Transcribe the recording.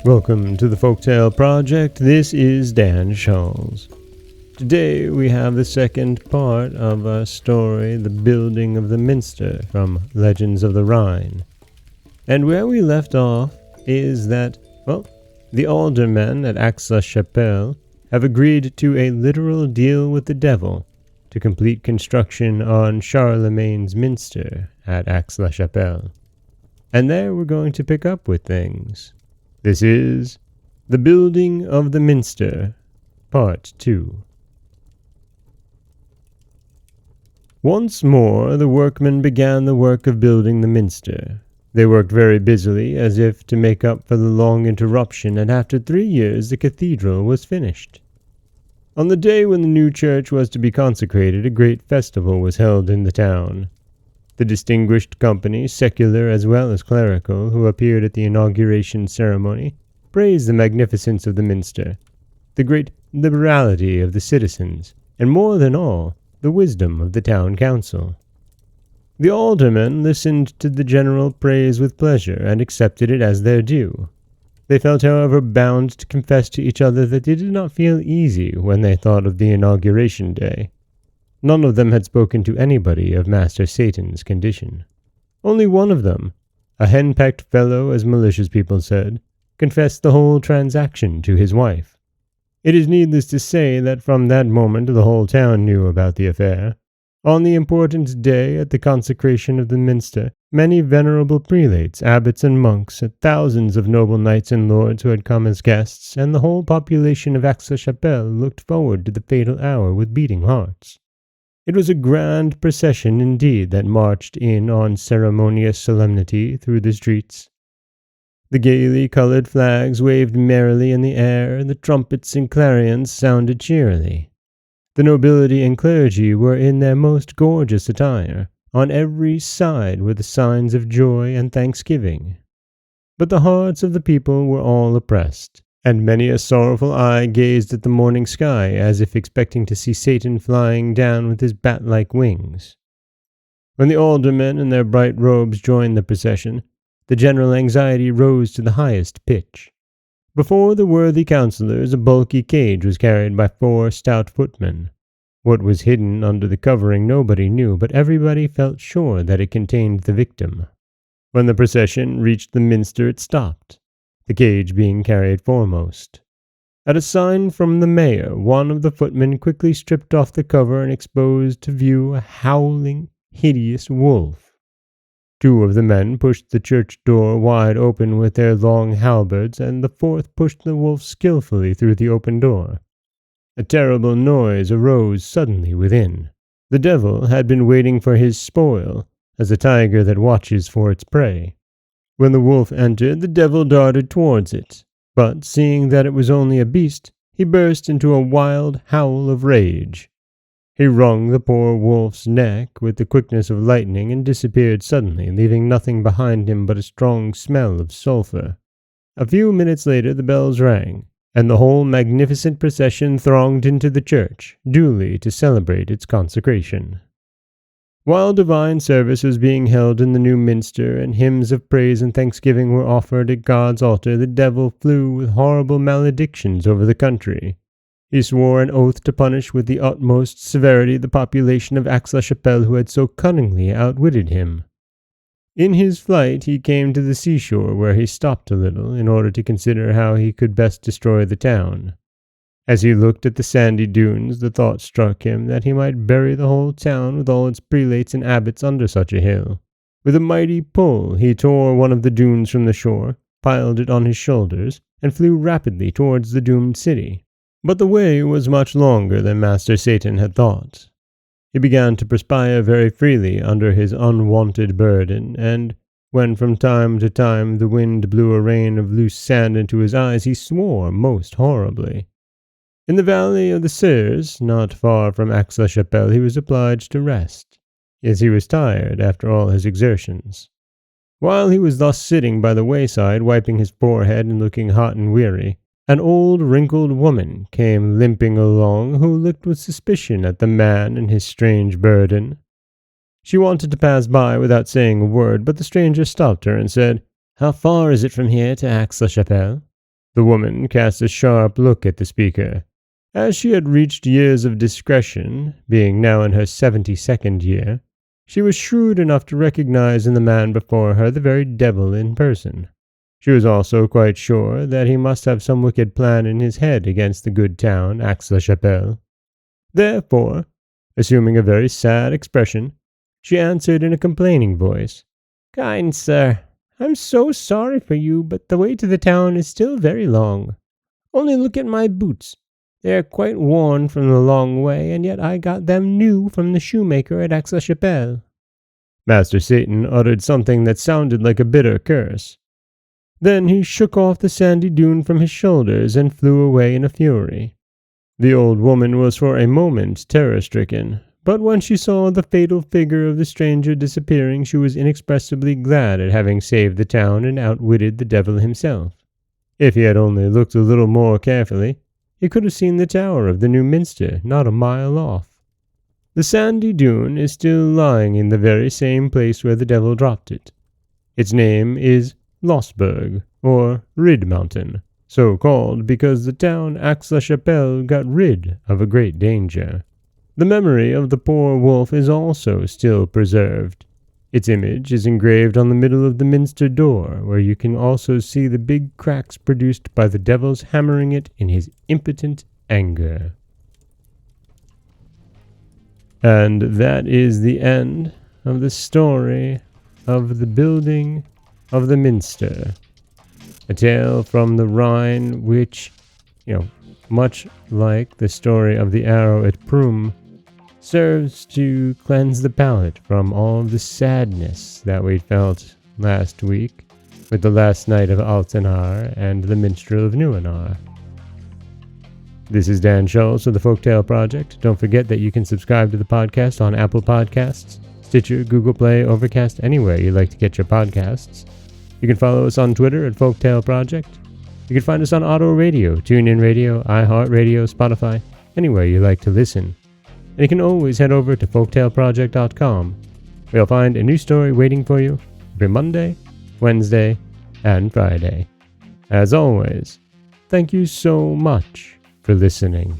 Welcome to the Folktale Project. This is Dan Scholz. Today we have the second part of our story, The Building of the Minster, from Legends of the Rhine. And where we left off is that, the aldermen at Aix-la-Chapelle have agreed to a literal deal with the devil to complete construction on Charlemagne's Minster at Aix-la-Chapelle. And there we're going to pick up with things. This is The Building of the Minster, Part 2. Once more the workmen began the work of building the minster. They worked very busily, as if to make up for the long interruption, and after 3 years the cathedral was finished. On the day when the new church was to be consecrated, a great festival was held in the town. The distinguished company, secular as well as clerical, who appeared at the inauguration ceremony, praised the magnificence of the minster, the great liberality of the citizens, and more than all, the wisdom of the town council. The aldermen listened to the general praise with pleasure, and accepted it as their due. They felt, however, bound to confess to each other that they did not feel easy when they thought of the inauguration day. None of them had spoken to anybody of Master Satan's condition. Only one of them, a henpecked fellow, as malicious people said, confessed the whole transaction to his wife. It is needless to say that from that moment the whole town knew about the affair. On the important day at the consecration of the minster, many venerable prelates, abbots, and monks, thousands of noble knights and lords who had come as guests, and the whole population of Aix-la-Chapelle looked forward to the fatal hour with beating hearts. It was a grand procession indeed that marched in on ceremonious solemnity through the streets. The gaily colored flags waved merrily in the air, and the trumpets and clarions sounded cheerily. The nobility and clergy were in their most gorgeous attire. On every side were the signs of joy and thanksgiving. But the hearts of the people were all oppressed, and many a sorrowful eye gazed at the morning sky as if expecting to see Satan flying down with his bat-like wings. When the aldermen in their bright robes joined the procession, the general anxiety rose to the highest pitch. Before the worthy councillors a bulky cage was carried by 4 stout footmen. What was hidden under the covering nobody knew, but everybody felt sure that it contained the victim. When the procession reached the minster it stopped, the cage being carried foremost. At a sign from the mayor, one of the footmen quickly stripped off the cover and exposed to view a howling, hideous wolf. 2 of the men pushed the church door wide open with their long halberds, and the 4th pushed the wolf skillfully through the open door. A terrible noise arose suddenly within. The devil had been waiting for his spoil, as a tiger that watches for its prey. When the wolf entered, the devil darted towards it, but seeing that it was only a beast, he burst into a wild howl of rage. He wrung the poor wolf's neck with the quickness of lightning and disappeared suddenly, leaving nothing behind him but a strong smell of sulphur. A few minutes later the bells rang, and the whole magnificent procession thronged into the church, duly to celebrate its consecration. While divine service was being held in the new minster, and hymns of praise and thanksgiving were offered at God's altar, the devil flew with horrible maledictions over the country. He swore an oath to punish with the utmost severity the population of Aix-la-Chapelle who had so cunningly outwitted him. In his flight he came to the seashore, where he stopped a little, in order to consider how he could best destroy the town. As he looked at the sandy dunes, the thought struck him that he might bury the whole town with all its prelates and abbots under such a hill. With a mighty pull he tore one of the dunes from the shore, piled it on his shoulders, and flew rapidly towards the doomed city. But the way was much longer than Master Satan had thought. He began to perspire very freely under his unwonted burden, and when from time to time the wind blew a rain of loose sand into his eyes, he swore most horribly. In the valley of the Sers, not far from Aix-la-Chapelle, he was obliged to rest, as he was tired after all his exertions. While he was thus sitting by the wayside, wiping his forehead and looking hot and weary, an old wrinkled woman came limping along, who looked with suspicion at the man and his strange burden. She wanted to pass by without saying a word, but the stranger stopped her and said, "How far is it from here to Aix-la-Chapelle?" The woman cast a sharp look at the speaker. As she had reached years of discretion, being now in her 72nd year, she was shrewd enough to recognize in the man before her the very devil in person. She was also quite sure that he must have some wicked plan in his head against the good town, Aix-la-Chapelle. Therefore, assuming a very sad expression, she answered in a complaining voice, "Kind sir, I'm so sorry for you, but the way to the town is still very long. Only look at my boots. They are quite worn from the long way, and yet I got them new from the shoemaker at Aix-la-Chapelle." Master Satan uttered something that sounded like a bitter curse. Then he shook off the sandy dune from his shoulders and flew away in a fury. The old woman was for a moment terror-stricken, but when she saw the fatal figure of the stranger disappearing, she was inexpressibly glad at having saved the town and outwitted the devil himself. If he had only looked a little more carefully, he could have seen the tower of the new Minster not a mile off. The sandy dune is still lying in the very same place where the devil dropped it. Its name is Losberg, or Rid Mountain, so called because the town Aix-la-Chapelle got rid of a great danger. The memory of the poor wolf is also still preserved. Its image is engraved on the middle of the Minster door, where you can also see the big cracks produced by the devil's hammering it in his impotent anger. And that is the end of the story of the building of the Minster. A tale from the Rhine which, much like the story of the arrow at Prüm, serves to cleanse the palate from all of the sadness that we felt last week with the last night of Altenaar and the minstrel of Nieuwenaar. This is Dan Scholz of the Folktale Project. Don't forget that you can subscribe to the podcast on Apple Podcasts, Stitcher, Google Play, Overcast, anywhere you like to get your podcasts. You can follow us on Twitter at Folktale Project. You can find us on Auto Radio, TuneIn Radio, iHeartRadio, Spotify, anywhere you like to listen. And you can always head over to folktaleproject.com, where you'll find a new story waiting for you every Monday, Wednesday, and Friday. As always, thank you so much for listening.